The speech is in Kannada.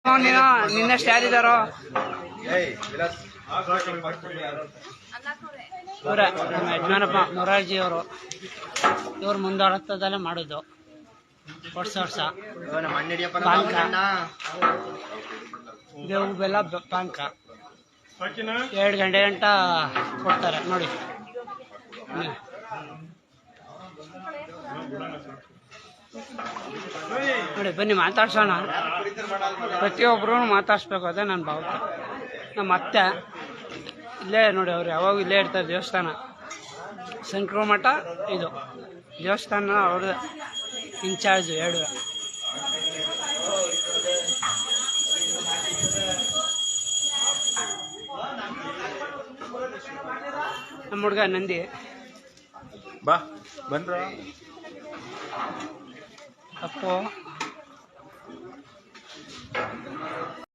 ನಿನ್ನಷ್ಟು ಯಾರಿದ್ದಾರೋ ಇವರೇ ನಮ್ಮ ಯಜಮಾನಪ್ಪ ಮೊರಾರ್ಜಿ ಅವರು. ಇವ್ರು ಮುಂದಾಳತ್ತದಲ್ಲೇ ಮಾಡೋದು ವರ್ಷ ಪಾನಕ, ಬೇವು ಬೆಲ್ಲ ಪಾನಕ 2 ಗಂಟೆ ಗಂಟ ಕೊಡ್ತಾರೆ ನೋಡಿ. ನೋಡಿ ಬನ್ನಿ ಮಾತಾಡ್ಸೋಣ, ಪ್ರತಿಯೊಬ್ಬರೂ ಮಾತಾಡ್ಸ್ಬೇಕು, ಅದೇ ನನ್ನ ಭಾವನೆ. ನಮ್ಮ ಅತ್ತೆ ಇಲ್ಲೇ ನೋಡಿ, ಅವ್ರು ಯಾವಾಗ ಇಲ್ಲೇ ಇರ್ತಾರೆ. ದೇವಸ್ಥಾನ ಶಂಕರ ಮಠ ಇದು ದೇವಸ್ಥಾನ, ಅವ್ರ ಇನ್ಚಾರ್ಜ್ 2. ನಮ್ಮ ಹುಡುಗ ನಂದಿ ಬಾ ಬಂದ್ರ ಅಪ್ಪು